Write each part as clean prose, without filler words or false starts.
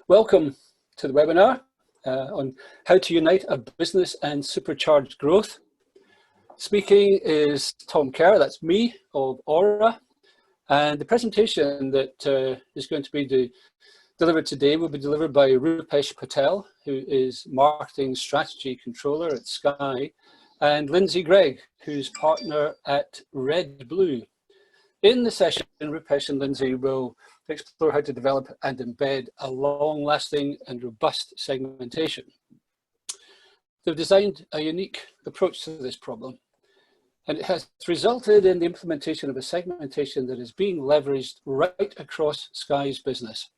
Welcome to the webinar on how to unite a business and supercharge growth. Speaking is Tom Kerr, that's me, of Aura, and the presentation that is going to be delivered today will be delivered by Rupesh Patel, who is Marketing Strategy Controller at Sky, and Lindsay Gregg, who's partner at RedBlue. In the session, Rupesh and Lindsay will explore how to develop and embed a long-lasting and robust segmentation. They've designed a unique approach to this problem, and it has resulted in the implementation of a segmentation that is being leveraged right across Sky's business.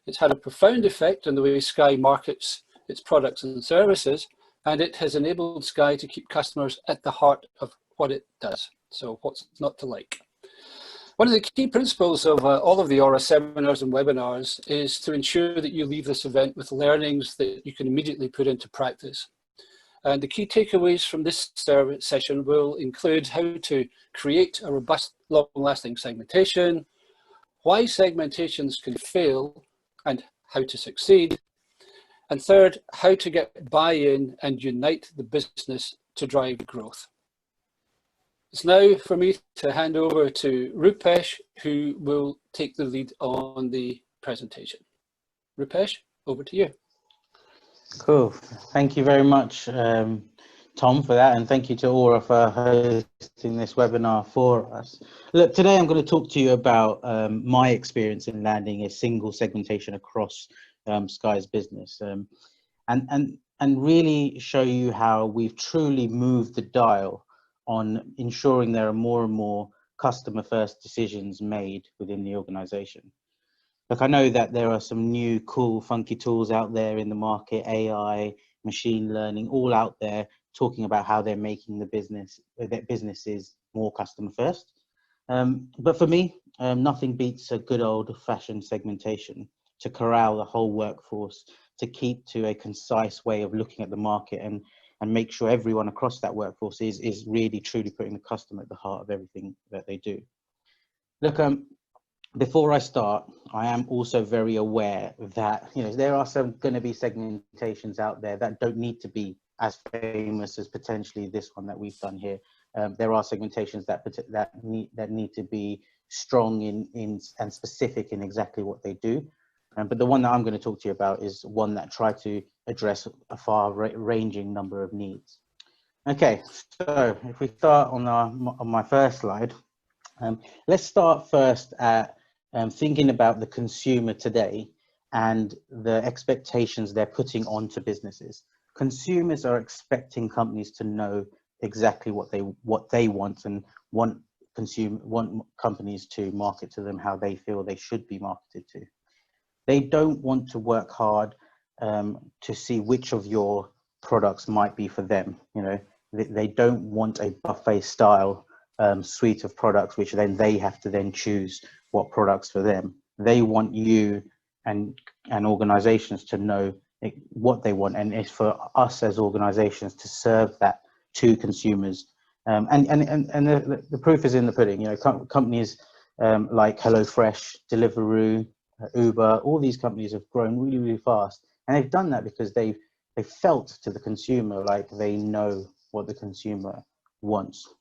It's had a profound effect on the way Sky markets its products and services, and it has enabled Sky to keep customers at the heart of what it does. So what's not to like? One of the key principles of all of the Aura seminars and webinars is to ensure that you leave this event with learnings that you can immediately put into practice. And the key takeaways from this session will include how to create a robust, long-lasting segmentation, why segmentations can fail and how to succeed, and third, how to get buy-in and unite the business to drive growth. It's now for me to hand over to Rupesh, who will take the lead on the presentation. Rupesh, over to you. Cool. Thank you very much, Tom, for that, and thank you to Aura for hosting this webinar for us. Look, today I'm going to talk to you about my experience in landing a single segmentation across Sky's business, and really show you how we've truly moved the dial on ensuring there are more and more customer-first decisions made within the organization. Look, I know that there are some new cool, funky tools out there in the market, AI, machine learning, all out there talking about how they're making their businesses more customer-first. But for me, nothing beats a good old-fashioned segmentation to corral the whole workforce, to keep to a concise way of looking at the market and make sure everyone across that workforce is really truly putting the customer at the heart of everything that they do. Look, before I start, I am also very aware that there are going to be segmentations out there that don't need to be as famous as potentially this one that we've done here. There are segmentations that need to be strong in and specific in exactly what they do. But the one that I'm going to talk to you about is one that tries to address a far-ranging number of needs. Okay, so if we start on my first slide, let's start first at thinking about the consumer today and the expectations they're putting onto businesses. Consumers are expecting companies to know exactly what they want and want companies to market to them how they feel they should be marketed to. They don't want to work hard to see which of your products might be for them. They don't want a buffet style suite of products, which then they have to then choose what products for them. They want you and organizations to know what they want, and it's for us as organizations to serve that to consumers. And the proof is in the pudding. Companies like HelloFresh, Deliveroo, Uber, all these companies have grown really, really fast, and they've done that because they felt to the consumer like they know what the consumer wants.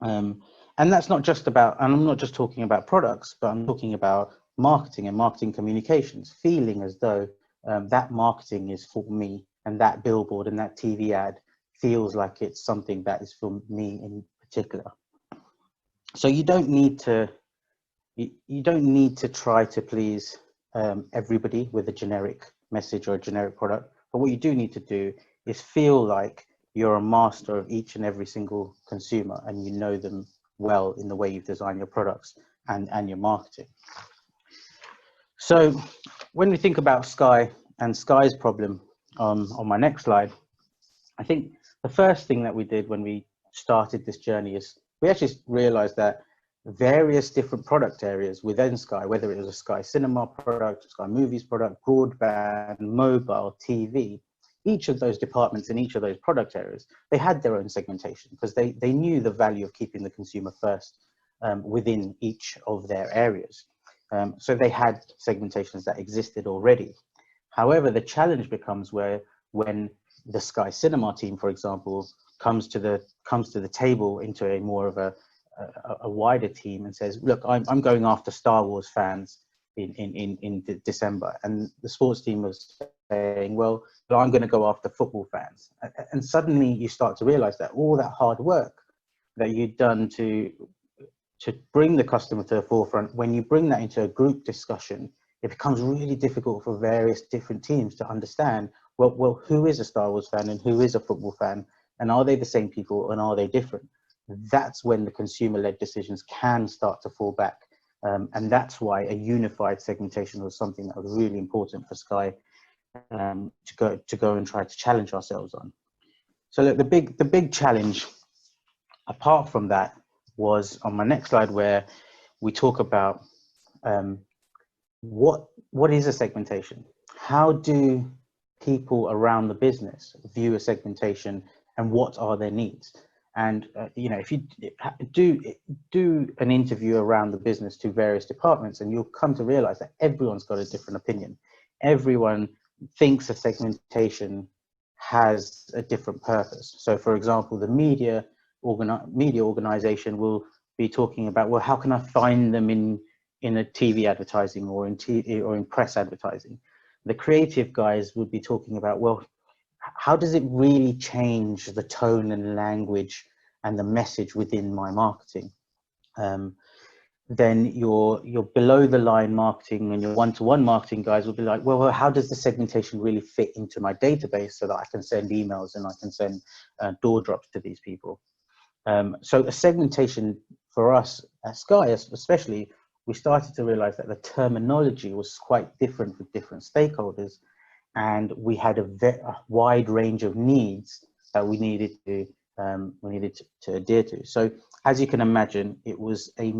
And that's not just about, and I'm not just talking about products, but I'm talking about marketing and marketing communications, feeling as though that marketing is for me, and that billboard and that TV ad feels like it's something that is for me in particular. So you don't need to try to please everybody with a generic message or a generic product, but what you do need to do is feel like you're a master of each and every single consumer, and you know them well in the way you've designed your products and your marketing. So when we think about Sky and Sky's problem on my next slide, I think the first thing that we did when we started this journey is we actually realized that various different product areas within Sky, whether it was a Sky Cinema product, Sky Movies product, broadband, mobile, TV, each of those departments in each of those product areas, they had their own segmentation because they knew the value of keeping the consumer first within each of their areas. So they had segmentations that existed already. However, the challenge becomes when the Sky Cinema team, for example, comes to the table into a more of a wider team and says, look, I'm going after Star Wars fans in December, and the sports team was saying, well, I'm going to go after football fans. And suddenly you start to realize that all that hard work that you'd done to bring the customer to the forefront, when you bring that into a group discussion, it becomes really difficult for various different teams to understand, well, who is a Star Wars fan and who is a football fan, and are they the same people and are they different? That's when the consumer-led decisions can start to fall back. And that's why a unified segmentation was something that was really important for Sky to go and try to challenge ourselves on. So look, the big challenge, apart from that, was on my next slide, where we talk about what is a segmentation? How do people around the business view a segmentation, and what are their needs? And you know, if you do an interview around the business to various departments, and you'll come to realize that everyone's got a different opinion. Everyone thinks a segmentation has a different purpose. So for example, the media organization will be talking about, well, how can I find them in a TV advertising or in press advertising? The creative guys would be talking about, well, how does it really change the tone and language and the message within my marketing? Then your below the line marketing and your one-to-one marketing guys will be like, well, how does the segmentation really fit into my database so that I can send emails and I can send door drops to these people? So a segmentation for us at Sky, especially, we started to realize that the terminology was quite different with different stakeholders, and we had a wide range of needs that we needed to adhere to. So as you can imagine, it was a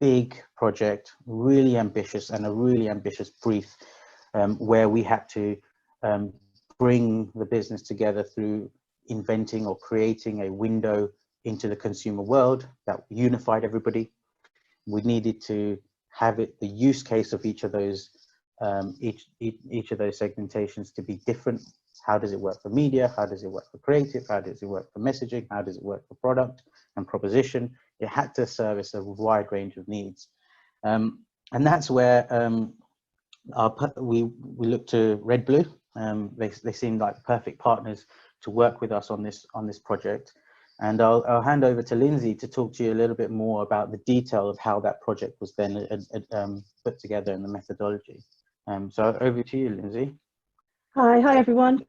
big project, really ambitious, and a really ambitious brief, where we had to bring the business together through inventing or creating a window into the consumer world that unified everybody. We needed to have the use case of each of those each of those segmentations to be different. How does it work for media? How does it work for creative? How does it work for messaging? How does it work for product and proposition? It had to service a wide range of needs. And that's where we looked to RedBlue. They seemed like perfect partners to work with us on this project. And I'll hand over to Lindsay to talk to you a little bit more about the detail of how that project was then put together and the methodology. So over to you, Lindsay. Hi everyone.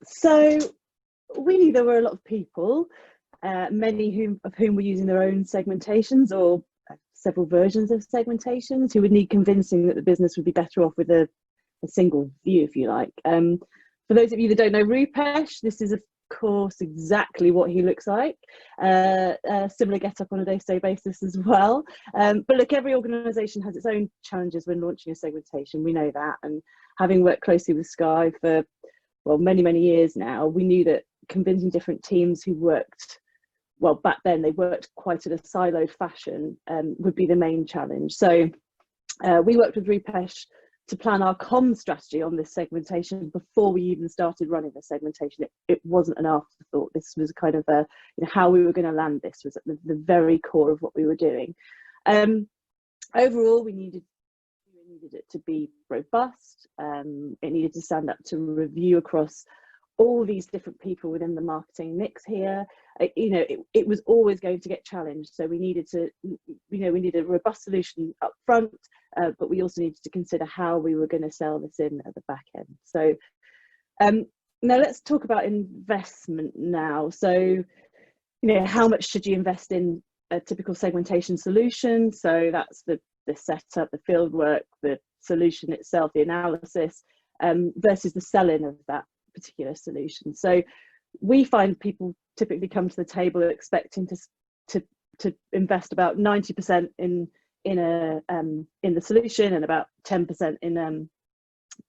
So we knew there were a lot of people, many of whom were using their own segmentations or several versions of segmentations, who would need convincing that the business would be better off with a single view, if you like. For those of you that don't know Rupesh, this is of course exactly what he looks like. Similar get up on a day-to-day basis as well. But look, every organisation has its own challenges when launching a segmentation. We know that, and having worked closely with Sky for, well, many years now, we knew that convincing different teams who worked, well, back then they worked quite in a siloed fashion, would be the main challenge. So we worked with Rupesh to plan our comm strategy on this segmentation before we even started running the segmentation. It wasn't an afterthought. This was kind of how we were going to land this was at the very core of what we were doing. Overall, we needed it to be robust. It needed to stand up to review across all these different people within the marketing mix here. It was always going to get challenged. So we needed a robust solution up front, but we also needed to consider how we were going to sell this in at the back end. So now let's talk about investment now. So, how much should you invest in a typical segmentation solution? So that's the setup, the field work, the solution itself, the analysis, versus the selling of that particular solution. So we find people typically come to the table expecting to invest about 90% in the solution and about 10% in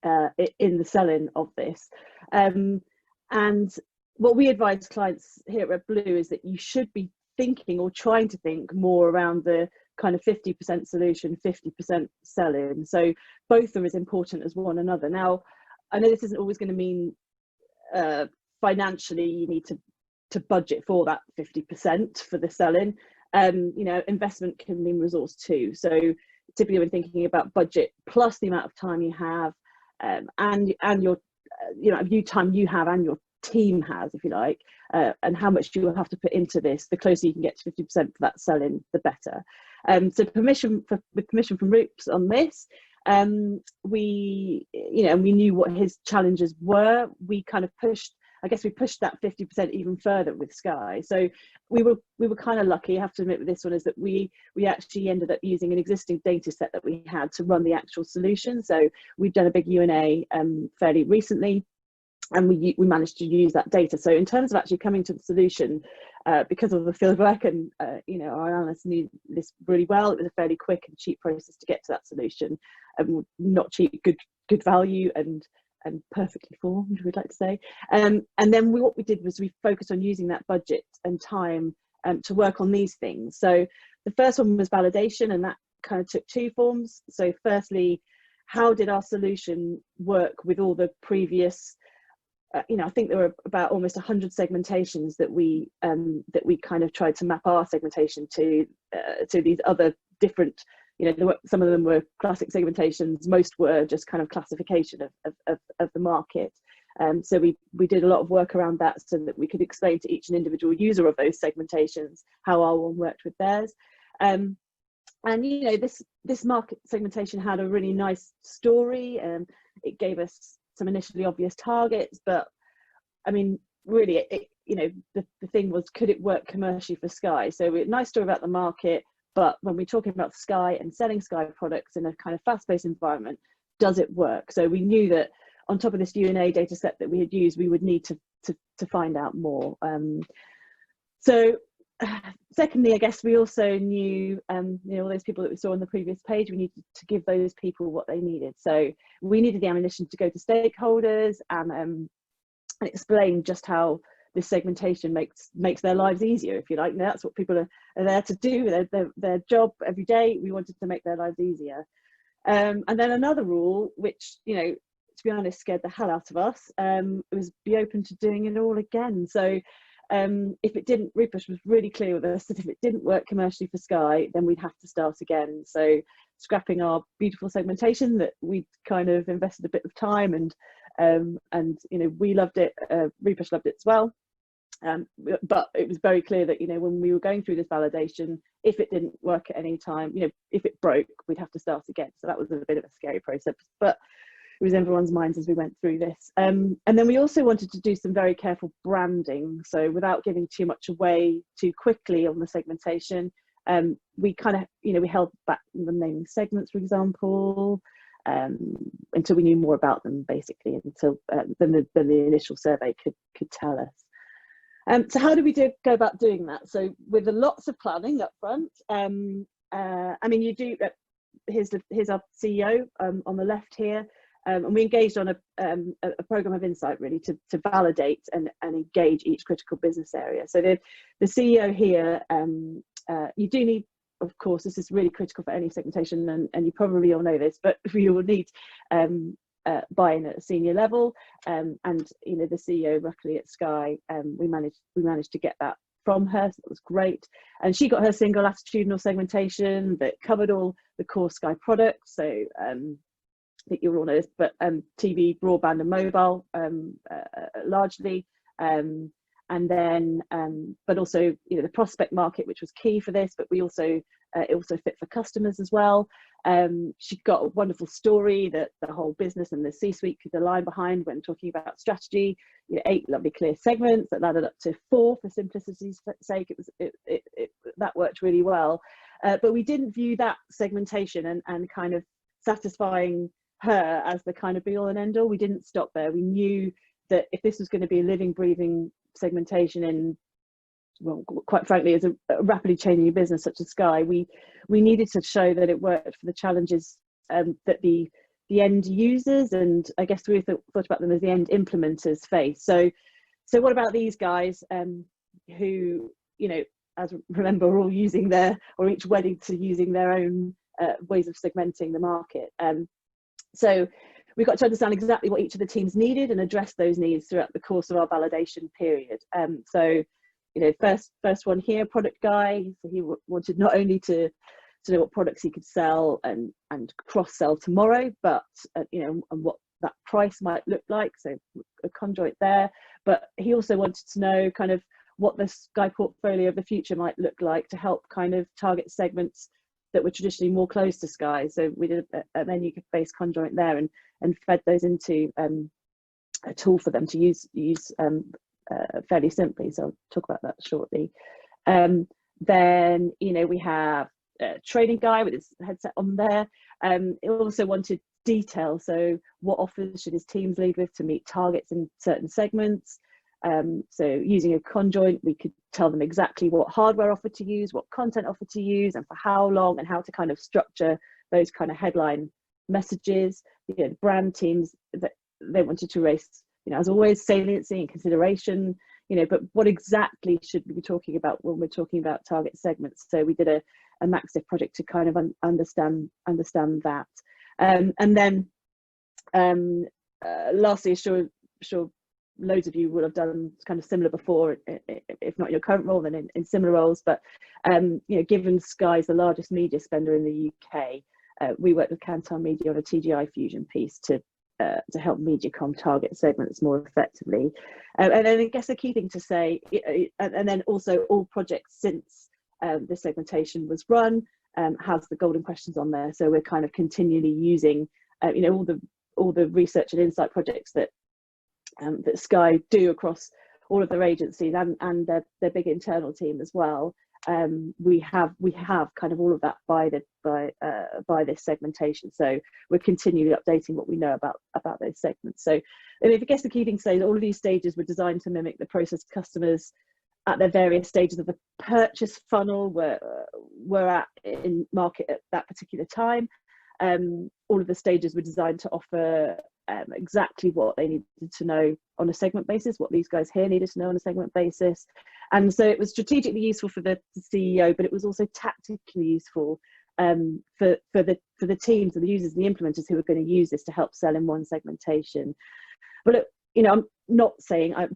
the selling of this. And what we advise clients here at RedBlue is that you should be thinking or trying to think more around the kind of 50% solution, 50% sell-in. So both are as important as one another. Now, I know this isn't always going to mean financially you need to budget for that 50% for the sell-in. You know, investment can mean resource too. So typically when thinking about budget plus the amount of time you have, and your you know, time you have and your team has, if you like, and how much you will have to put into this, the closer you can get to 50% for that sell-in, the better. So with permission from Roops on this, we, you know, and we knew what his challenges were. We kind of pushed, I guess we pushed that 50% even further with Sky. So we were kind of lucky, I have to admit with this one, is that we actually ended up using an existing data set that we had to run the actual solution. So we've done a big U&A fairly recently, and we managed to use that data. So in terms of actually coming to the solution, because of the field work and you know, our analysts knew this really well, it was a fairly quick and cheap process to get to that solution, and not cheap, good value and perfectly formed, we'd like to say. And then what we did was we focused on using that budget and time to work on these things. So the first one was validation, and that kind of took two forms. So firstly, how did our solution work with all the previous, you know, I think there were about almost 100 segmentations that we kind of tried to map our segmentation to these other different, you know, some of them were classic segmentations, most were just kind of classification of the market. So we did a lot of work around that so that we could explain to each individual user of those segmentations how our one worked with theirs. And you know, this market segmentation had a really nice story, and it gave us some initially obvious targets, but I mean, really, you know, the thing was, could it work commercially for Sky? So a nice story about the market, but when we're talking about Sky and selling Sky products in a kind of fast-paced environment, does it work? So we knew that on top of this U&A data set that we had used, we would need to find out more. So secondly, I guess we also knew, you know, all those people that we saw on the previous page, we needed to give those people what they needed. So we needed the ammunition to go to stakeholders and explain just how this segmentation makes their lives easier, if you like. Now, that's what people are there to do, their job every day. We wanted to make their lives easier. And then another rule, which, you know, to be honest, scared the hell out of us, was be open to doing it all again. So if it didn't, Rupert was really clear with us that if it didn't work commercially for Sky, then we'd have to start again. So scrapping our beautiful segmentation that we'd kind of invested a bit of time and you know, we loved it, Rupert loved it as well. But it was very clear that, you know, when we were going through this validation, if it didn't work at any time, you know, if it broke, we'd have to start again. So that was a bit of a scary process, but it was in everyone's minds as we went through this. And then we also wanted to do some very careful branding. So without giving too much away too quickly on the segmentation, we kind of, you know, we held back the naming segments, for example, until we knew more about them, basically, until then the initial survey could tell us. So how do we go about doing that? So with lots of planning up front, I mean, you do, here's our CEO on the left here. And we engaged on a program of insight, really, to validate and engage each critical business area. So the CEO here, you do need, of course, this is really critical for any segmentation, and you probably all know this, but we will need buy-in at a senior level. And you know, the CEO, luckily at Sky, we managed to get that from her, so that was great. And she got her single latitudinal segmentation that covered all the core Sky products. So I think you all know this, but TV, broadband and mobile largely, and then but also, you know, the prospect market, which was key for this, but we also it also fit for customers as well. She got a wonderful story that the whole business and the C-suite could align behind when talking about strategy. You know, 8 lovely clear segments that added up to 4 for simplicity's sake. That worked really well, but we didn't view that segmentation and kind of satisfying her as the kind of be all and end all. We didn't stop there. We knew that if this was going to be a living, breathing segmentation in, well, quite frankly, as a rapidly changing business such as Sky, we needed to show that it worked for the challenges that the end users, and I guess we thought about them as the end implementers, face. So what about these guys who, you know, as remember, we're all using or each wedding to using their own ways of segmenting the market. So we got to understand exactly what each of the teams needed and address those needs throughout the course of our validation period. So, you know, first one here, product guy. So he wanted not only to know what products he could sell and cross-sell tomorrow, but you know, and what that price might look like. So a conjoint there, but he also wanted to know kind of what the Sky portfolio of the future might look like to help kind of target segments that were traditionally more close to Sky. So we did a menu-based conjoint there and fed those into a tool for them to use fairly simply. So I'll talk about that shortly. Then, you know, we have a trading guy with his headset on there. He also wanted detail. So what offers should his teams lead with to meet targets in certain segments? So using a conjoint, we could tell them exactly what hardware offer to use, what content offer to use, and for how long, and how to kind of structure those kind of headline messages. You know, the brand teams, that they wanted to raise, you know, as always, saliency and consideration, you know, but what exactly should we be talking about when we're talking about target segments? So we did a Maxif project to kind of understand that. And then lastly, sure loads of you will have done kind of similar before, if not your current role, then in similar roles. But you know, given Sky's the largest media spender in the UK, we worked with Kantar Media on a TGI fusion piece to help Mediacom target segments more effectively. And then I guess the key thing to say, and then also all projects since the segmentation was run has the golden questions on there. So we're kind of continually using you know, all the research and insight projects that that Sky do across all of their agencies and their big internal team as well. We have kind of all of that by this segmentation. So we're continually updating what we know about those segments. So I guess the key thing to say is all of these stages were designed to mimic the process customers at their various stages of the purchase funnel we're at in market at that particular time. All of the stages were designed to offer exactly what they needed to know on a segment basis, what these guys here needed to know on a segment basis. And so it was strategically useful for the CEO, but it was also tactically useful for the teams and the users and the implementers who were going to use this to help sell in one segmentation. But look, you know, I'm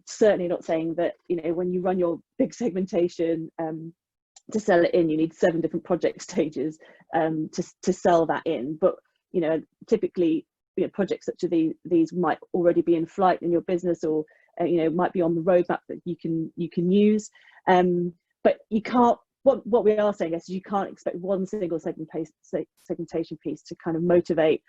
certainly not saying that, you know, when you run your big segmentation to sell it in, you need 7 different project stages to sell that in. But, you know, typically, you know, projects such as these might already be in flight in your business, or you know, might be on the roadmap that you can use. But you can't. What we are saying is you can't expect one single segmentation piece to kind of motivate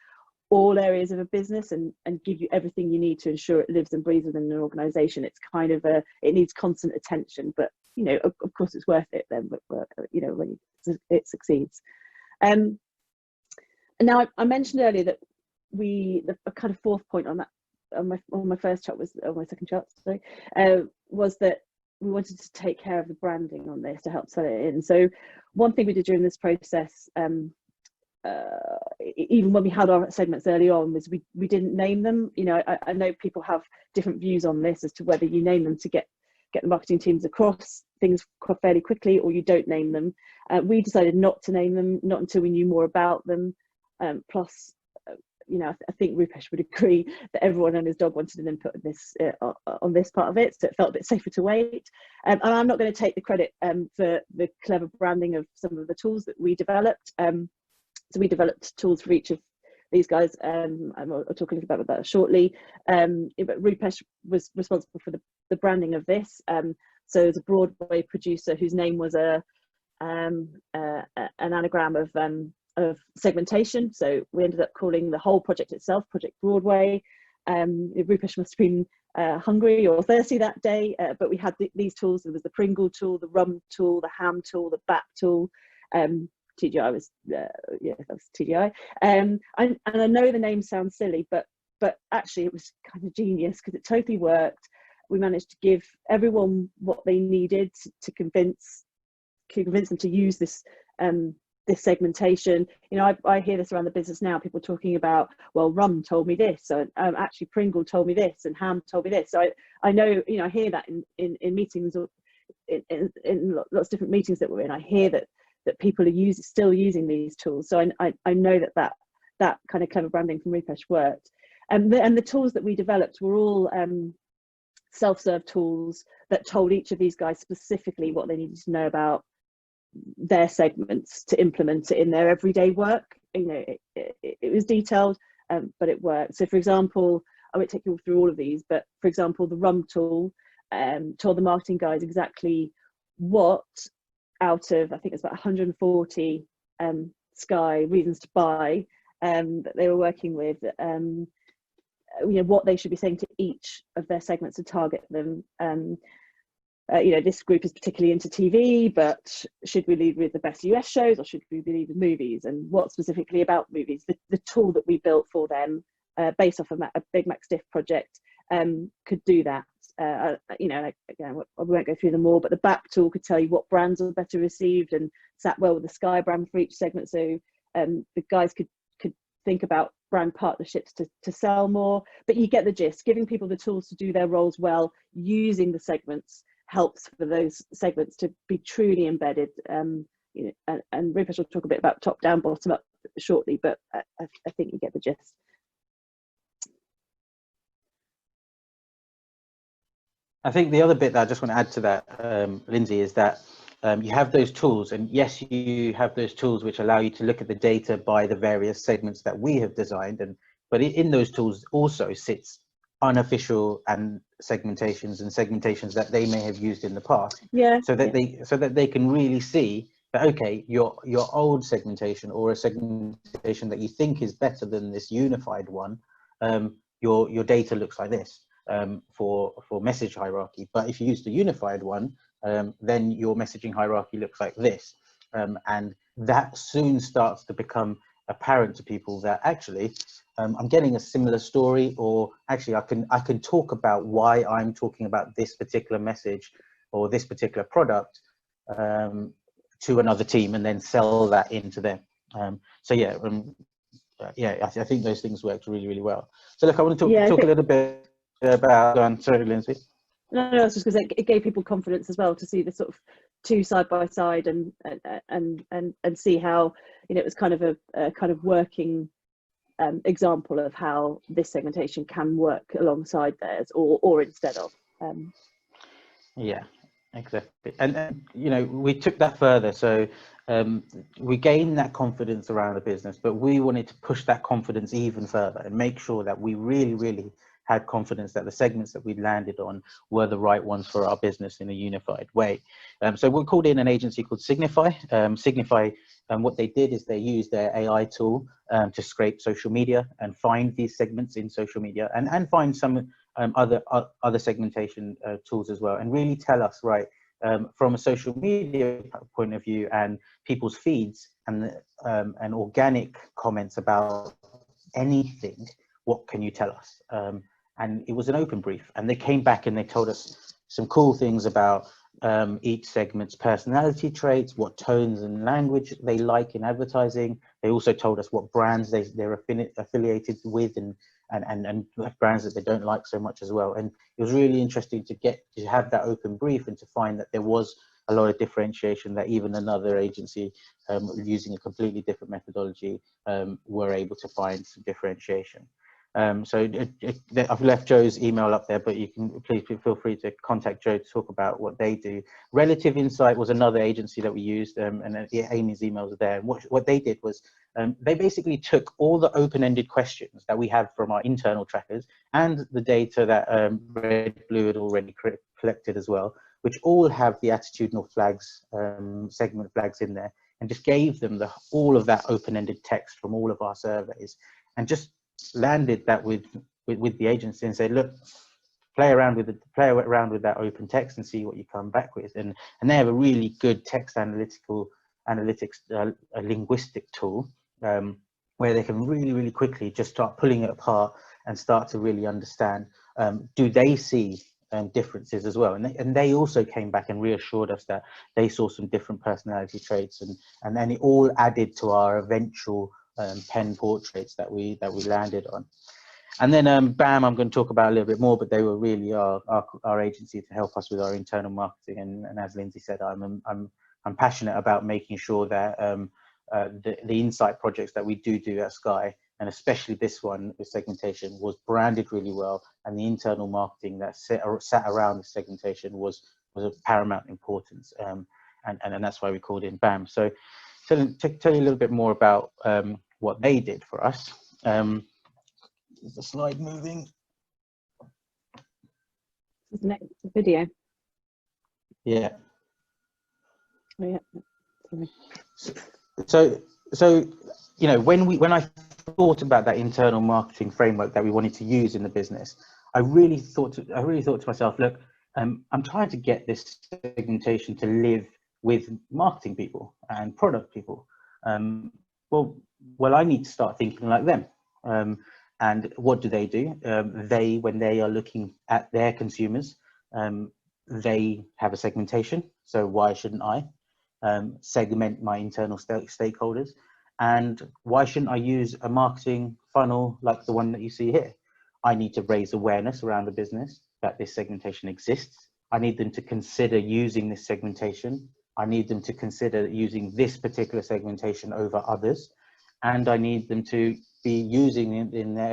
all areas of a business and give you everything you need to ensure it lives and breathes within an organization. It's kind of it needs constant attention, but you know, of course it's worth it then, but you know, when it succeeds. And now I mentioned earlier that the kind of fourth point on that, on my first chart, was on my second chart, sorry, was that we wanted to take care of the branding on this to help sell it in. So one thing we did during this process, even when we had our segments early on, was we didn't name them. You know, I know people have different views on this as to whether you name them to get the marketing teams across things fairly quickly, or you don't name them. We decided not to name them, not until we knew more about them. Plus, you know, I think Rupesh would agree that everyone and his dog wanted an input on this part of it, so it felt a bit safer to wait. And I'm not going to take the credit for the clever branding of some of the tools that we developed. So we developed tools for each of these guys. I'll talk a little bit about that shortly. But Rupesh was responsible for the branding of this. So there's a Broadway producer whose name was an anagram of segmentation. So we ended up calling the whole project itself Project Broadway. Rupesh must have been hungry or thirsty that day, but we had these tools. There was the Pringle tool, the Rum tool, the Ham tool, the BAP tool. TGI was yeah, that was TGI. And I know the name sounds silly, but actually it was kind of genius because it totally worked. We managed to give everyone what they needed to convince them to use this this segmentation. You know, I hear this around the business now, people talking about, well, Rum told me this, so actually Pringle told me this, and Ham told me this. So I know, you know, I hear that in meetings in lots of different meetings that we're in, I hear that people are still using these tools. So I know that kind of clever branding from Refresh worked. And the tools that we developed were all self-serve tools that told each of these guys specifically what they needed to know about their segments to implement it in their everyday work. You know, it was detailed, but it worked. So for example, I won't take you all through all of these, but for example, the rum tool told the marketing guys exactly what out of, I think it's about 140 Sky reasons to buy that they were working with, you know, what they should be saying to each of their segments to target them. You know, this group is particularly into TV, but should we lead with the best US shows or should we lead with movies, and what specifically about movies? The tool that we built for them, based off a Big Mac Stiff project, could do that. You know, again, I won't go through them all, but the BAP tool could tell you what brands are better received and sat well with the Sky brand for each segment. So the guys could think about brand partnerships to sell more. But you get the gist. Giving people the tools to do their roles well, using the segments, helps for those segments to be truly embedded. You know, and Rupert will talk a bit about top down, bottom up shortly, but I think you get the gist. I think the other bit that I just want to add to that, Lindsay, is that you have those tools, and yes, you have those tools which allow you to look at the data by the various segments that we have designed, but in those tools also sits unofficial and segmentations that they may have used in the past, so that they can really see that, okay, your old segmentation, or a segmentation that you think is better than this unified one, your data looks like this. For message hierarchy, but if you use the unified one, then your messaging hierarchy looks like this, and that soon starts to become apparent to people that actually I'm getting a similar story, or actually I can talk about why I'm talking about this particular message or this particular product to another team, and then sell that into them. So yeah, I think those things worked really, really well. So look, I want to talk a little bit about, sorry, Lindsay. No, it's just because it gave people confidence as well to see the sort of two side by side and see how, you know, it was kind of a kind of working example of how this segmentation can work alongside theirs or instead of. Yeah, exactly. And you know, we took that further. So we gained that confidence around the business, but we wanted to push that confidence even further and make sure that we really, really had confidence that the segments that we landed on were the right ones for our business in a unified way. So we called in an agency called Signify. Signify, what they did is they used their AI tool to scrape social media and find these segments in social media, and find some other segmentation tools as well, and really tell us, right, from a social media point of view and people's feeds and organic comments about anything, what can you tell us? And it was an open brief, and they came back and they told us some cool things about each segment's personality traits, what tones and language they like in advertising. They also told us what brands they're affiliated with, and brands that they don't like so much as well. And it was really interesting to have that open brief and to find that there was a lot of differentiation, that even another agency using a completely different methodology were able to find some differentiation. So I've left Joe's email up there, but you can please feel free to contact Joe to talk about what they do. Relative Insight was another agency that we used, and Amy's emails are there. And what they did was they basically took all the open-ended questions that we have from our internal trackers and the data that RedBlue had already collected as well, which all have the attitudinal flags, segment flags in there, and just gave them all of that open-ended text from all of our surveys, and just landed that with the agency and said, look, play around with that open text and see what you come back with. And they have a really good text analytics linguistic tool where they can really, really quickly just start pulling it apart and start to really understand, do they see differences as well? And they also came back and reassured us that they saw some different personality traits, and then it all added to our eventual pen portraits that we landed on. And then BAM, I'm going to talk about a little bit more, but they were really our agency to help us with our internal marketing. And as Lindsay said, I'm passionate about making sure that the insight projects that we do at Sky, and especially this one with segmentation, was branded really well, and the internal marketing that sat around the segmentation was of paramount importance. And that's why we called in BAM. So tell you a little bit more about what they did for us. Is the slide moving? Next video. Yeah. Oh, yeah. Sorry. So you know, when I thought about that internal marketing framework that we wanted to use in the business, I really thought to myself, look, I'm trying to get this segmentation to live with marketing people and product people. Well, I need to start thinking like them. And what do? When they are looking at their consumers, they have a segmentation. So why shouldn't I segment my internal stakeholders? And why shouldn't I use a marketing funnel like the one that you see here? I need to raise awareness around the business that this segmentation exists. I need them to consider using this segmentation. I need them to consider using this particular segmentation over others. And I need them to be using it in their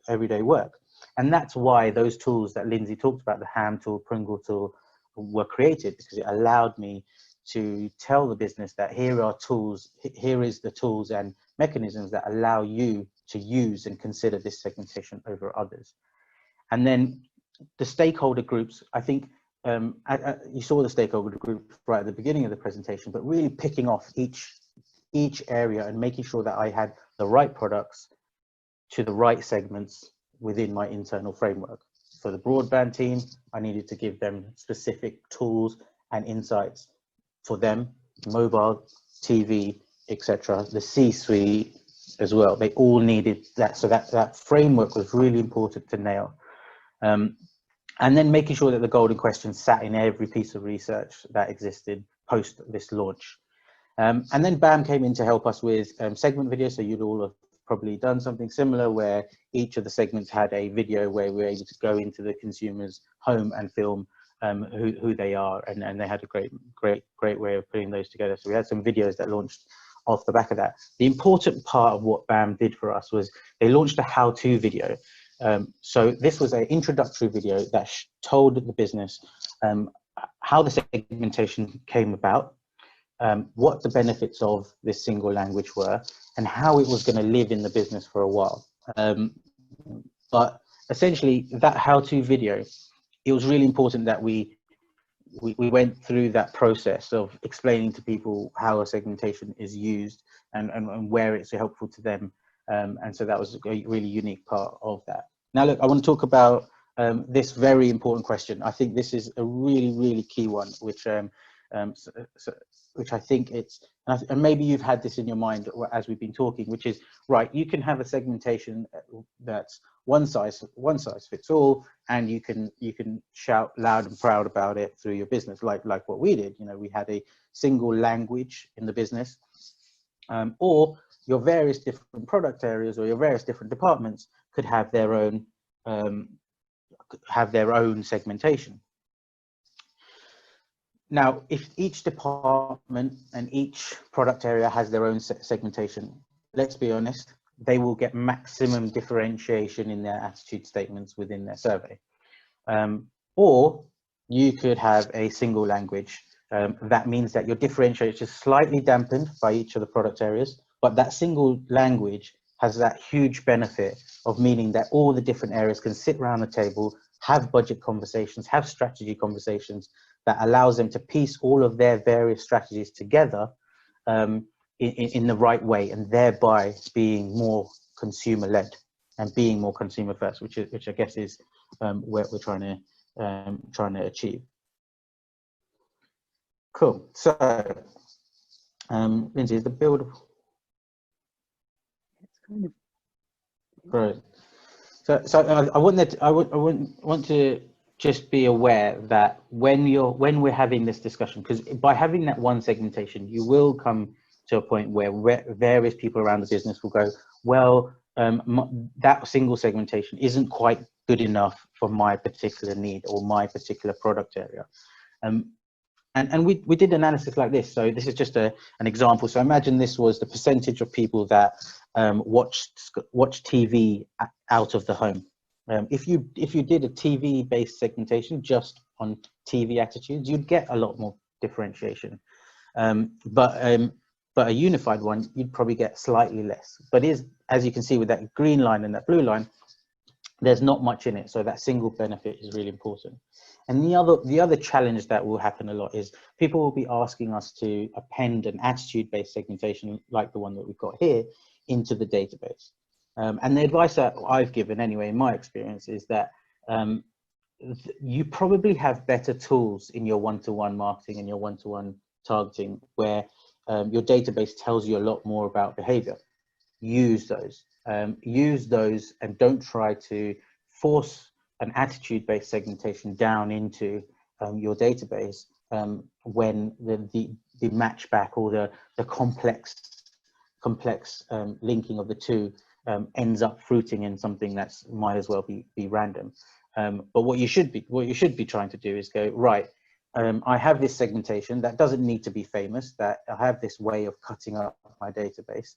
everyday work. And that's why those tools that Lindsay talked about, the Ham tool, Pringle tool, were created, because it allowed me to tell the business that here are tools, here is the tools and mechanisms that allow you to use and consider this segmentation over others. And then the stakeholder groups, I think you saw the stakeholder group right at the beginning of the presentation, but really picking off each area and making sure that I had the right products to the right segments within my internal framework. For the broadband team, I needed to give them specific tools and insights for them, mobile, TV, etc. The C-suite as well, they all needed that. So that framework was really important to nail. And then making sure that the golden question sat in every piece of research that existed post this launch. And then BAM came in to help us with segment videos. So you'd all have probably done something similar, where each of the segments had a video where we were able to go into the consumer's home and film who they are, and they had a great way of putting those together. So we had some videos that launched off the back of that. The important part of what BAM did for us was they launched a how-to video. So this was an introductory video that told the business how the segmentation came about, what the benefits of this single language were, and how it was going to live in the business for a while. But essentially, that how-to video, it was really important that we went through that process of explaining to people how a segmentation is used and where it's helpful to them. And so that was a really unique part of that. Now, look, I want to talk about this very important question. I think this is a really key one, which I think and maybe you've had this in your mind as we've been talking, which is, right, you can have a segmentation that's one size fits all, and you can shout loud and proud about it through your business, like what we did. You know, we had a single language in the business, or your various different product areas or your various different departments could have their own segmentation. Now, if each department and each product area has their own segmentation, let's be honest, they will get maximum differentiation in their attitude statements within their survey. Or you could have a single language. That means that your differentiation is slightly dampened by each of the product areas, but that single language has that huge benefit of meaning that all the different areas can sit around the table, have budget conversations, have strategy conversations, that allows them to piece all of their various strategies together in the right way, and thereby being more consumer-led and being more consumer first, which I guess is what we're trying to achieve. Cool. So, Lindsay, is the build? It's kind of Right. So I want to just be aware that when we're having this discussion, because by having that one segmentation, you will come to a point where various people around the business will go, well, that single segmentation isn't quite good enough for my particular need or my particular product area. And we did analysis like this. So this is just an example. So imagine this was the percentage of people that watch TV out of the home. If you did a TV-based segmentation just on TV attitudes, you'd get a lot more differentiation. But a unified one, you'd probably get slightly less. But as you can see with that green line and that blue line, there's not much in it. So that single benefit is really important. And the other challenge that will happen a lot is people will be asking us to append an attitude-based segmentation like the one that we've got here into the database. And the advice that I've given anyway, in my experience, is that you probably have better tools in your one-to-one marketing and your one-to-one targeting where your database tells you a lot more about behavior. Use those and don't try to force an attitude-based segmentation down into your database when the match back or the complex linking of the two ends up fruiting in something that's might as well be random. But what you should be trying to do is go, right, I have this segmentation that doesn't need to be famous, that I have this way of cutting up my database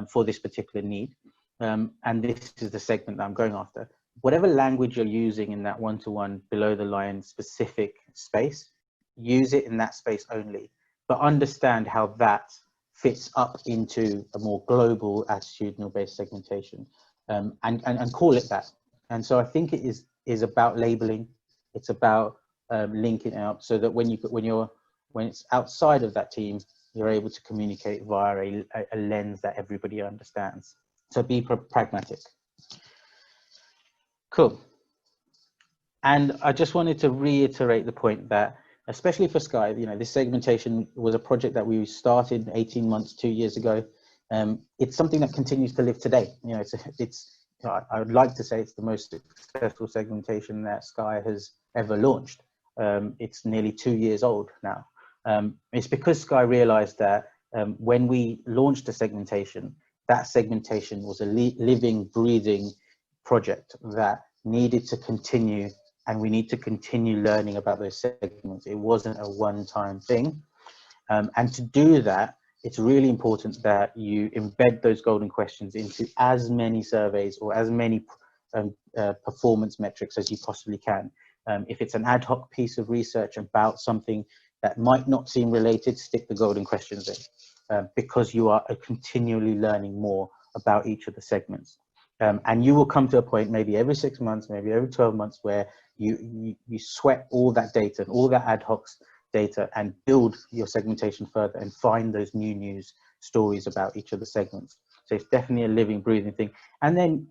for this particular need, and this is the segment that I'm going after. Whatever language you're using in that one-to-one below the line specific space, use it in that space only, but understand how that fits up into a more global attitudinal based segmentation, and call it that. And so I think it is about labeling. It's about linking out so that when it's outside of that team, you're able to communicate via a lens that everybody understands. So be pragmatic. Cool. And I just wanted to reiterate the point that, especially for Sky, this segmentation was a project that we started 18 months, 2 years ago. It's something that continues to live today. I would like to say it's the most successful segmentation that Sky has ever launched. It's nearly 2 years old now. It's because Sky realized that when we launched a segmentation, that segmentation was a living, breathing project that needed to continue, and we need to continue learning about those segments. It wasn't a one-time thing. And to do that, it's really important that you embed those golden questions into as many surveys or as many performance metrics as you possibly can. If it's an ad hoc piece of research about something that might not seem related, stick the golden questions in, because you are continually learning more about each of the segments. And you will come to a point, maybe every 6 months, maybe every 12 months, where you sweat all that data and all that ad hoc data and build your segmentation further and find those new news stories about each of the segments. So it's definitely a living, breathing thing. And then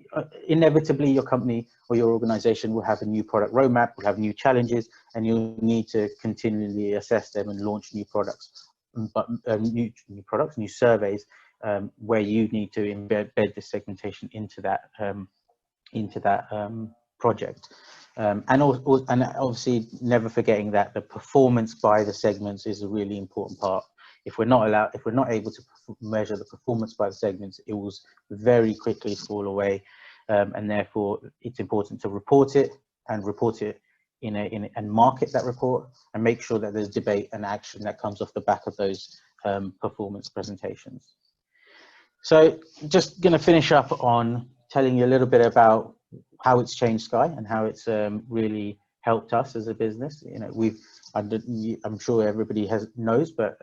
inevitably your company or your organization will have a new product roadmap, will have new challenges, and you'll need to continually assess them and launch new products, but new products, new surveys, where you need to embed this segmentation into that project. And obviously never forgetting that the performance by the segments is a really important part. If we're not able to measure the performance by the segments, it will very quickly fall away, and therefore it's important to report it and market that report and make sure that there's debate and action that comes off the back of those performance presentations. So just going to finish up on telling you a little bit about how it's changed Sky and how it's really helped us as a business. I'm sure everybody knows, but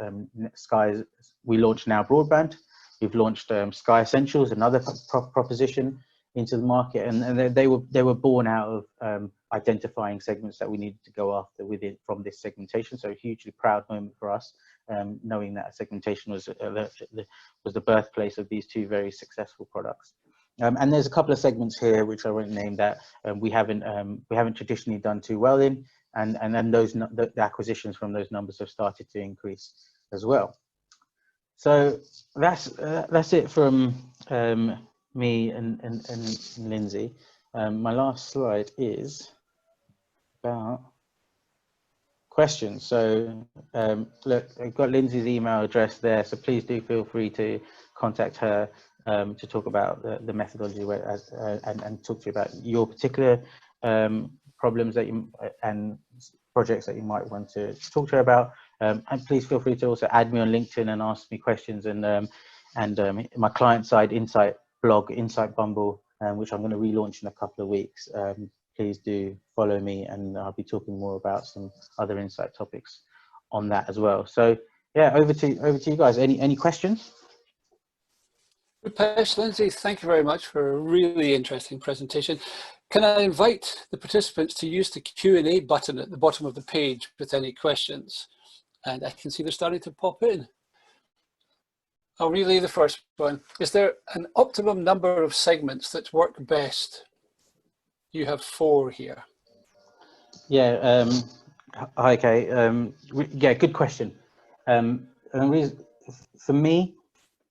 we launched Now Broadband. We've launched Sky Essentials, another proposition into the market, and they were born out of identifying segments that we needed to go after from this segmentation. So a hugely proud moment for us, knowing that segmentation was the birthplace of these two very successful products. And there's a couple of segments here which I won't name that we haven't traditionally done too well in, and then the acquisitions from those numbers have started to increase as well. So that's it from me and Lindsay. My last slide is about questions. So look, I've got Lindsay's email address there, so please do feel free to contact her to talk about the methodology and talk to you about your particular problems that you and projects that you might want to talk to her about. And please feel free to also add me on LinkedIn and ask me questions. And my client side Insight blog, Insight Bumble, which I'm going to relaunch in a couple of weeks. Please do follow me, and I'll be talking more about some other Insight topics on that as well. So yeah, over to you guys. Any questions? Rupesh, Lindsay, thank you very much for a really interesting presentation. Can I invite the participants to use the Q&A button at the bottom of the page with any questions? And I can see they're starting to pop in. I'll relay the first one. Is there an optimum number of segments that work best? You have 4 here. Yeah, hi Kay. Yeah, good question. And for me,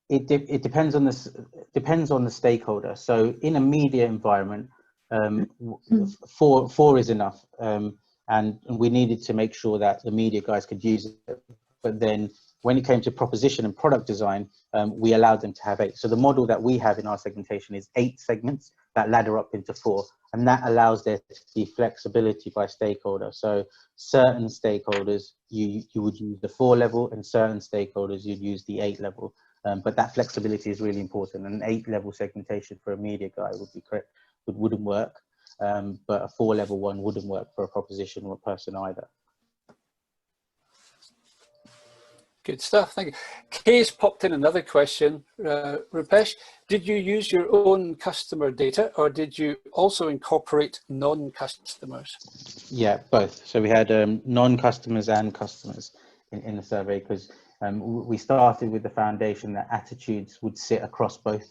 it depends on the stakeholder. So in a media environment, 4 is enough, and we needed to make sure that the media guys could use it. But then when it came to proposition and product design, we allowed them to have 8. So the model that we have in our segmentation is 8 segments that ladder up into 4, and that allows there to be flexibility by stakeholder. So certain stakeholders you would use the 4 level, and certain stakeholders you'd use the 8 level. But that flexibility is really important. An 8-level segmentation for a media guy would be correct, wouldn't work, but a 4-level one wouldn't work for a proposition or a person either. Good stuff, thank you. Kay's popped in another question. Rupesh, did you use your own customer data, or did you also incorporate non-customers? Yeah, both. So we had non-customers and customers in the survey, because we started with the foundation that attitudes would sit across both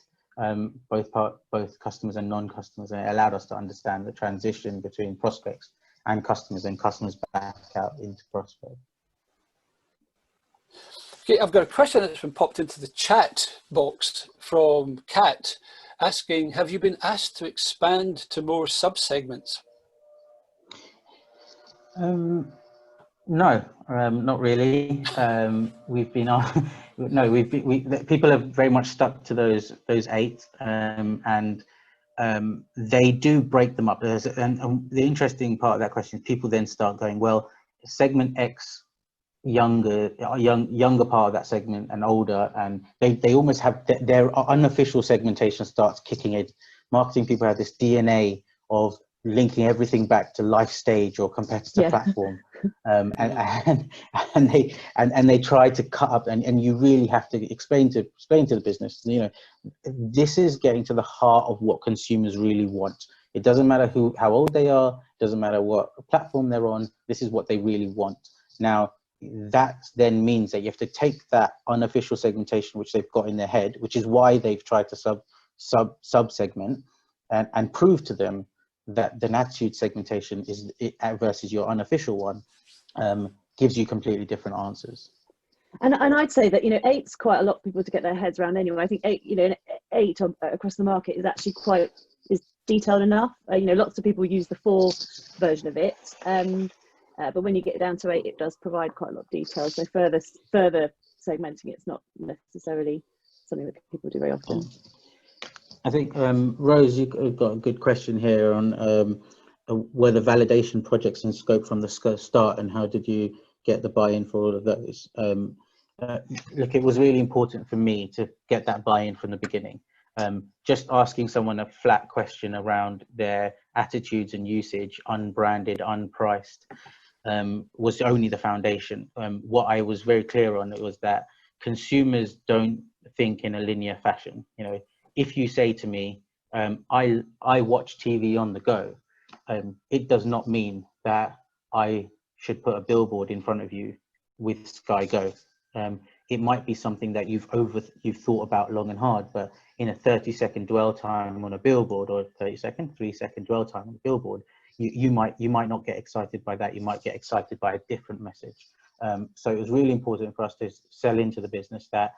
customers and non-customers, and it allowed us to understand the transition between prospects and customers back out into prospects. Okay, I've got a question that's been popped into the chat box from Kat, asking, have you been asked to expand to more sub-segments? No, not really. We've been people have very much stuck to those 8, and they do break them up. And the interesting part of that question is people then start going, well, segment X, younger part of that segment and older, and they almost have their unofficial segmentation starts kicking in. Marketing people have this DNA of linking everything back to life stage or competitor platform, and they try to cut up, and you really have to explain to the business, you know, this is getting to the heart of what consumers really want. It doesn't matter how old they are, it doesn't matter what platform they're on, this is what they really want. Now that then means that you have to take that unofficial segmentation which they've got in their head, which is why they've tried to sub-segment, and prove to them that the attitude segmentation is versus your unofficial one gives you completely different answers. And I'd say that, you know, 8's quite a lot of people to get their heads around anyway. I think 8, you know, 8 across the market is actually is detailed enough. You know, lots of people use the 4 version of it. But when you get down to 8, it does provide quite a lot of detail. So further segmenting, it's not necessarily something that people do very often. I think, Rose, you've got a good question here on were the validation projects in scope from the start, and how did you get the buy-in for all of those? Look, it was really important for me to get that buy-in from the beginning. Just asking someone a flat question around their attitudes and usage, unbranded, unpriced, was only the foundation. What I was very clear on, it was that consumers don't think in a linear fashion. You know, if you say to me, I watch TV on the go, it does not mean that I should put a billboard in front of you with Sky Go. It might be something that you've thought about long and hard, but in a 30-second dwell time on a billboard, or 3-second dwell time on a billboard, you might not get excited by that. You might get excited by a different message. So it was really important for us to sell into the business that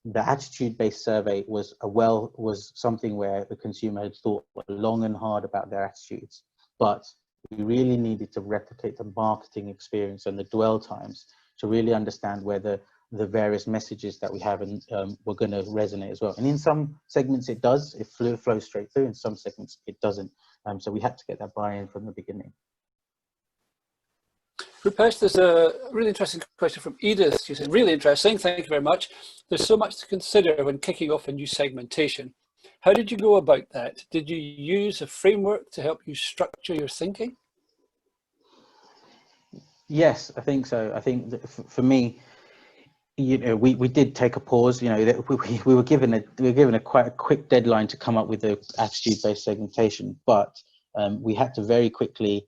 the attitude-based survey was something where the consumer had thought long and hard about their attitudes, but we really needed to replicate the marketing experience and the dwell times to really understand whether the various messages that we have, and were going to resonate as well. And in some segments it does, it flows straight through. In some segments it doesn't. So we had to get that buy-in from the beginning. Rupesh, there's a really interesting question from Edith. She said, really interesting, thank you very much. There's so much to consider when kicking off a new segmentation. How did you go about that? Did you use a framework to help you structure your thinking? Yes, I think so. I think that for me, we did take a pause. We were given a quite a quick deadline to come up with the attitude-based segmentation, but we had to very quickly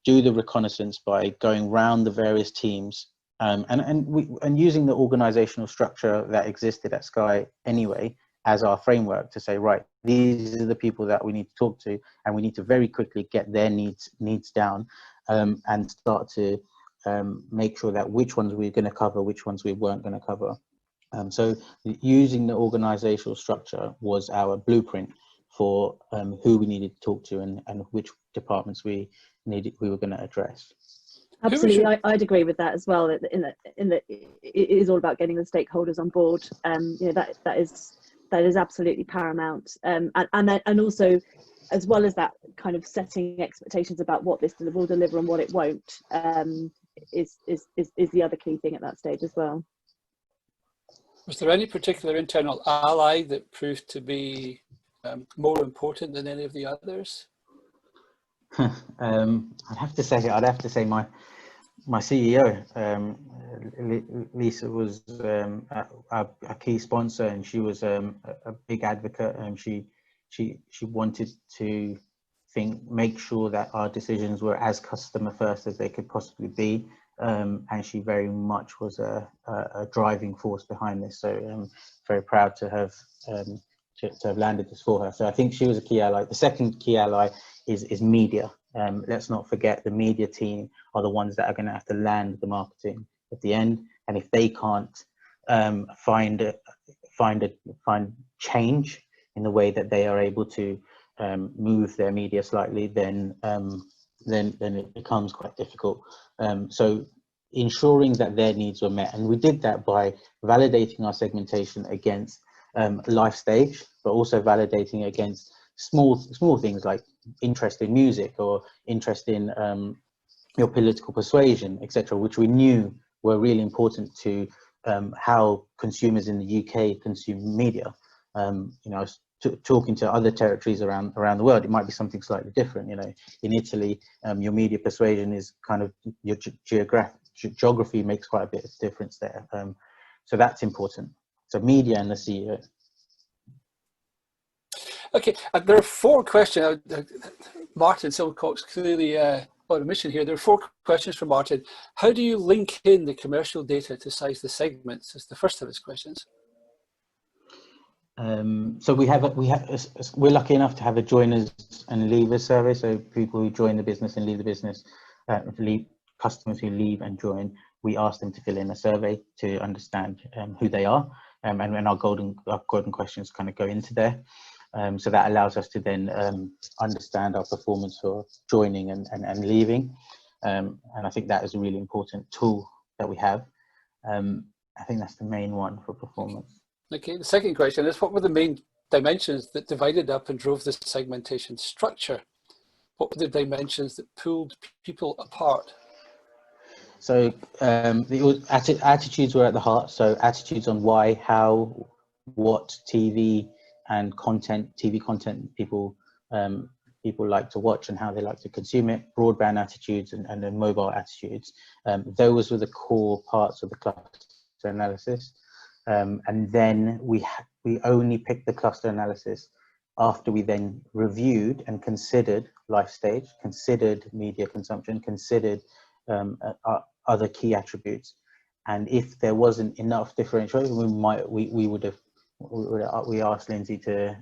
do the reconnaissance by going round the various teams and using the organizational structure that existed at Sky anyway as our framework to say, right, these are the people that we need to talk to, and we need to very quickly get their needs down, and start to make sure that which ones we're going to cover, which ones we weren't going to cover. So using the organizational structure was our blueprint for who we needed to talk to and which departments we were going to address. Absolutely, I'd agree with that as well. In that it is all about getting the stakeholders on board. That is absolutely paramount. And also, as well as that, kind of setting expectations about what this will deliver and what it won't, is the other key thing at that stage as well. Was there any particular internal ally that proved to be more important than any of the others? I'd have to say my CEO, Lisa, was a key sponsor, and she was a big advocate, and she wanted to make sure that our decisions were as customer first as they could possibly be, and she very much was a driving force behind this. So I'm very proud to have landed this for her. So I think she was a key ally. The second key ally is media. Let's not forget the media team are the ones that are going to have to land the marketing at the end. And if they can't find change in the way that they are able to move their media slightly, then it becomes quite difficult. So ensuring that their needs were met, and we did that by validating our segmentation against life stage, but also validating against small things like interest in music or interest in your political persuasion, etc., which we knew were really important to how consumers in the UK consume media. Talking to other territories around the world, it might be something slightly different. In Italy, your media persuasion is kind of your geography makes quite a bit of difference there. So that's important. So media and the CEO. Okay, there are 4 questions. Martin Silcock's clearly on a mission here. There are 4 questions from Martin. How do you link in the commercial data to size the segments? Is the first of his questions. So we're lucky enough to have a joiners and leavers survey. So people who join the business and leave the business, customers who leave and join, we ask them to fill in a survey to understand who they are, and our golden questions kind of go into there. So that allows us to then understand our performance for joining and leaving, and I think that is a really important tool that we have. I think that's the main one for performance. Okay, the second question is, what were the main dimensions that divided up and drove this segmentation structure? What were the dimensions that pulled people apart? So the attitudes were at the heart. So attitudes on why, how, what TV and TV content people like to watch and how they like to consume it, broadband attitudes and then mobile attitudes. Those were the core parts of the cluster analysis. And then we only picked the cluster analysis after we then reviewed and considered life stage, considered media consumption, considered other key attributes. And if there wasn't enough differentiation, we asked Lindsay to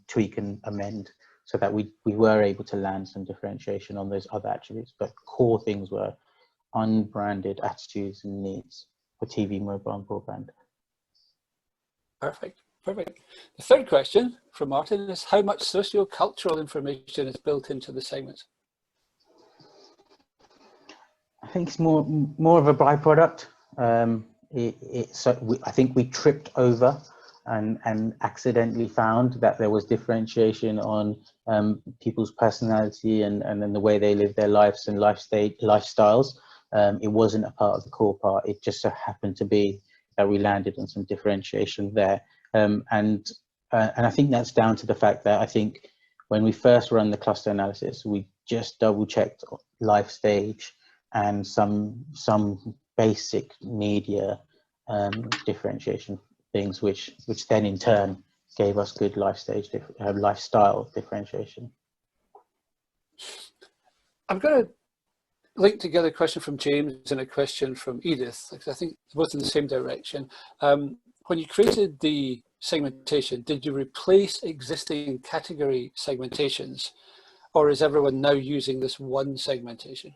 tweak and amend so that we were able to land some differentiation on those other attributes. But core things were unbranded attitudes and needs for TV, mobile, and broadband. Perfect. The third question from Martin is, how much sociocultural information is built into the segments? I think it's more of a byproduct. I think we tripped over and accidentally found that there was differentiation on people's personality and then the way they live their lives and lifestyles. It wasn't a part of the core part. It just so happened to be that we landed on some differentiation there. And I think that's down to the fact that I think when we first run the cluster analysis, we just double checked life stage and some basic media differentiation things, which then in turn gave us good lifestyle differentiation. I'm going to link together a question from James and a question from Edith, because I think both in the same direction. When you created the segmentation, did you replace existing category segmentations, or is everyone now using this one segmentation?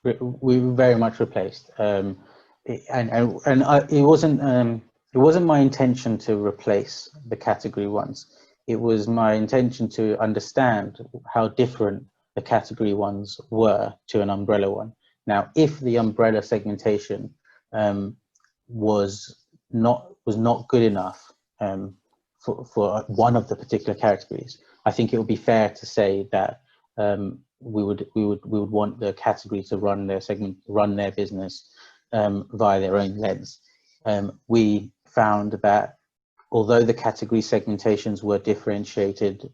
We very much replaced, it wasn't my intention to replace the category ones. It was my intention to understand how different the category ones were to an umbrella one. Now, if the umbrella segmentation was not good enough for one of the particular categories, I think it would be fair to say that we would want the category to run their business via their own lens. We found that although the category segmentations were differentiated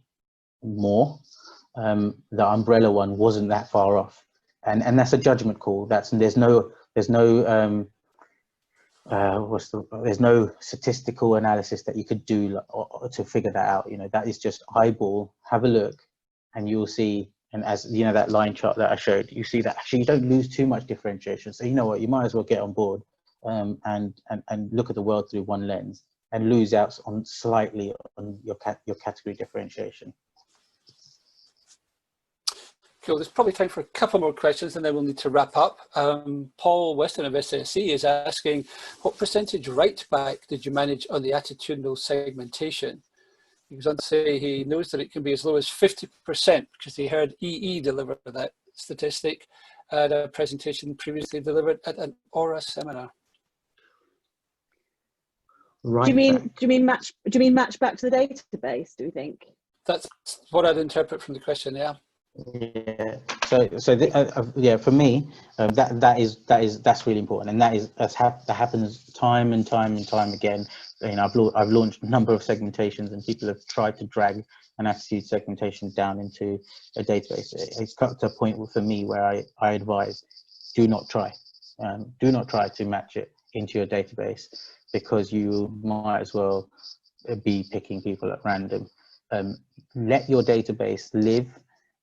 more, the umbrella one wasn't that far off, and that's a judgment call. There's no statistical analysis that you could do to figure that out. You know, that is just eyeball, have a look, and you'll see. And as you know, that line chart that I showed, you see that actually you don't lose too much differentiation. So you know what, you might as well get on board and look at the world through one lens and lose out on slightly on your category differentiation. Cool. There's probably time for a couple more questions and then we'll need to wrap up. Paul Weston of SSE is asking, what percentage write back did you manage on the attitudinal segmentation? He goes on to say he knows that it can be as low as 50% because he heard EE deliver that statistic at a presentation previously delivered at an Aura seminar. Right. Do you mean match back to the database? Do we think? That's what I'd interpret from the question. Yeah. Yeah. Yeah. For me, that's really important, and that happens time and time again. You know, I've launched a number of segmentations, and people have tried to drag an attitude segmentation down into a database. It's got to a point for me where I advise, do not try to match it into your database, because you might as well be picking people at random. Let your database live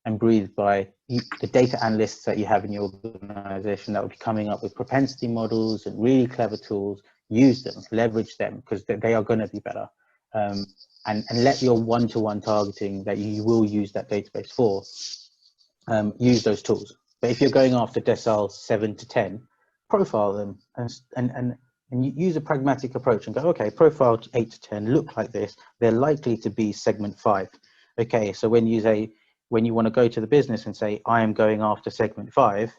and breathe by the data analysts that you have in your organization that will be coming up with propensity models and really clever tools. Use them, leverage them, because they are going to be better. And let your one-to-one targeting that you will use that database for, use those tools. But if you're going after deciles 7 to 10, profile them and use a pragmatic approach and go, okay, profile 8 to 10 look like this. They're likely to be segment 5. Okay, so when you want to go to the business and say, I am going after segment 5,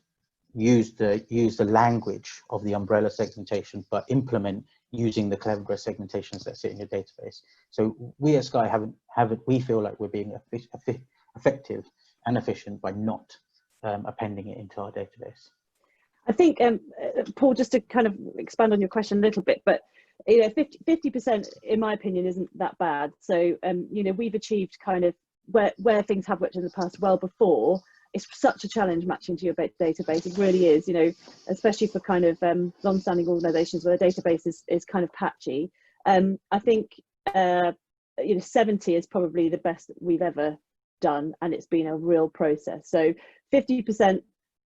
use the language of the umbrella segmentation, but implement using the clever segmentations that sit in your database. So we at Sky we feel like we're being effective and efficient by not appending it into our database. I think, Paul, just to kind of expand on your question a little bit, but you know, 50% in my opinion isn't that bad. So you know, we've achieved kind of where things have worked in the past well before. It's such a challenge matching to your database. It really is, you know, especially for kind of long-standing organisations where the database is kind of patchy. I think you know, 70 is probably the best that we've ever done, and it's been a real process. So 50%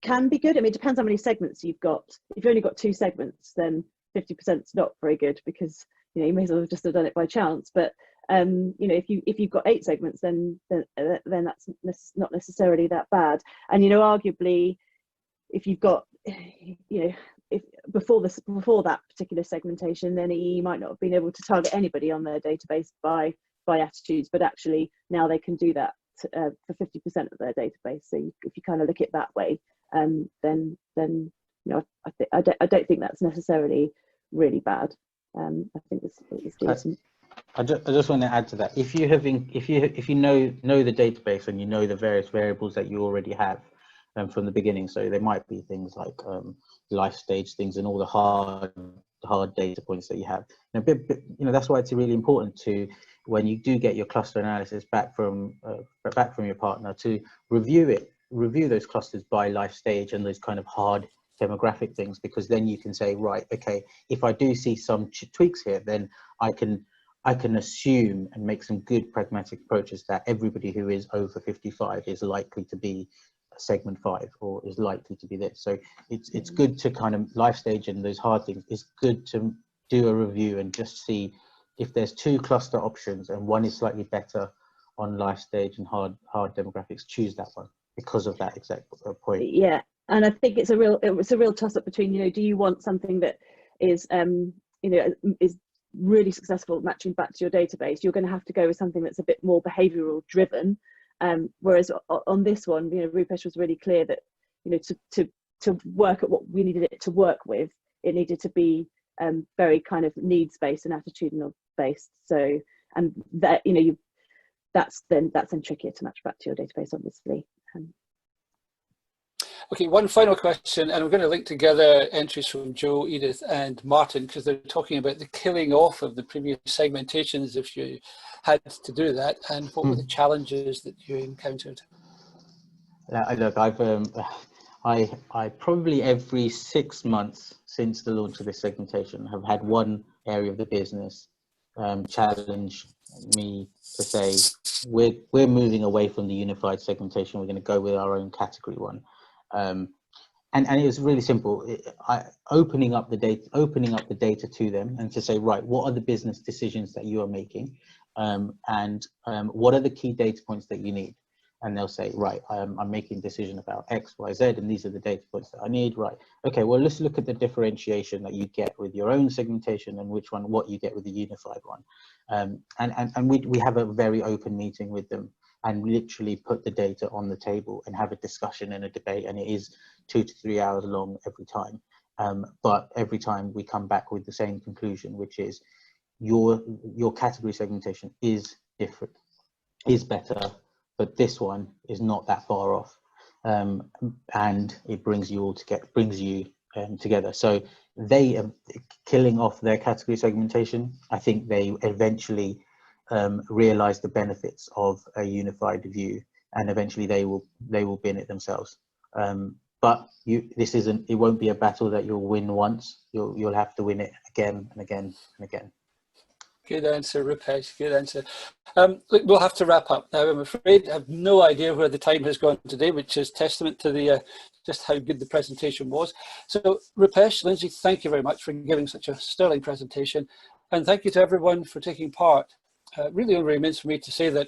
can be good. I mean, it depends how many segments you've got. If you've only got 2 segments, then 50% is not very good, because you know, you may as well just have done it by chance. But you know, if you've got 8 segments, then that's not necessarily that bad. And you know, arguably, if you've got, you know, if before that particular segmentation, then EE might not have been able to target anybody on their database by attitudes, but actually now they can do that for 50% of their database. So if you kind of look at it that way, then you know, I don't think that's necessarily really bad. I think it's decent. I just want to add to that. If you know the database and you know the various variables that you already have from the beginning, so there might be things like life stage things and all the hard data points that you have. You know, that's why it's really important to, when you do get your cluster analysis back from your partner, to review those clusters by life stage and those kind of hard demographic things, because then you can say, right, okay, if I do see some tweaks here, then I can assume and make some good pragmatic approaches that everybody who is over 55 is likely to be segment 5 or is likely to be this. So it's good to kind of life stage and those hard things. It's good to do a review and just see if there's 2 cluster options and one is slightly better on life stage and hard demographics, choose that one because of that exact point. Yeah, and I think it's a real toss up between, you know, do you want something that is you know, is really successful matching back to your database? You're going to have to go with something that's a bit more behavioral driven, whereas on this one, you know, Rupesh was really clear that, you know, to work at what we needed it to work with, it needed to be very kind of needs based and attitudinal based. So, and that, you know, that's then trickier to match back to your database, obviously. Okay, one final question, and we're going to link together entries from Joe, Edith and Martin, because they're talking about the killing off of the previous segmentations if you had to do that, and what were the challenges that you encountered? Look, I probably every 6 months since the launch of this segmentation have had one area of the business challenge me to say, we're moving away from the unified segmentation, we're going to go with our own category one. And it was really simple. Opening up the data to them and to say, right, what are the business decisions that you are making, and what are the key data points that you need? And they'll say, right, I'm making a decision about X, Y, Z, and these are the data points that I need. Right, okay, well, let's look at the differentiation that you get with your own segmentation and what you get with the unified one. And we have a very open meeting with them and literally put the data on the table and have a discussion and a debate, and it is 2 to 3 hours long every time. But every time we come back with the same conclusion, which is your category segmentation is different, is better, but this one is not that far off, and it brings you together. So they are killing off their category segmentation. I think they eventually realize the benefits of a unified view, and eventually they will bin it themselves. But it won't be a battle that you'll win once. You'll have to win it again and again and again. Good answer, Rupesh. Good answer. Look, we'll have to wrap up now, I'm afraid. I have no idea where the time has gone today, which is testament to the just how good the presentation was. So, Rupesh, Lindsay, thank you very much for giving such a sterling presentation, and thank you to everyone for taking part. Really only remains for me to say that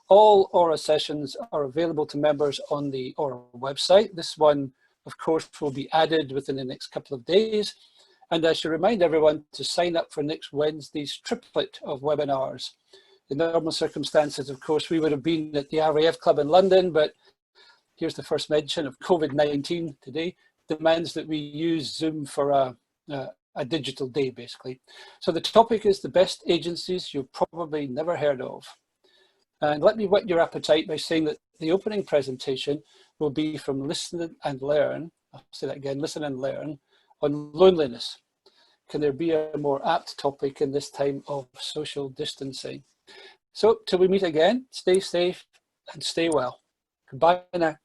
all Aura sessions are available to members on the Aura website. This one, of course, will be added within the next couple of days. And I should remind everyone to sign up for next Wednesday's triplet of webinars. In normal circumstances, of course, we would have been at the RAF Club in London, but here's the first mention of COVID-19 today, demands that we use Zoom for a digital day, basically. So the topic is the best agencies you've probably never heard of. And let me whet your appetite by saying that the opening presentation will be from Listen and Learn, I'll say that again, Listen and Learn, on loneliness. Can there be a more apt topic in this time of social distancing? So till we meet again, stay safe and stay well. Goodbye now.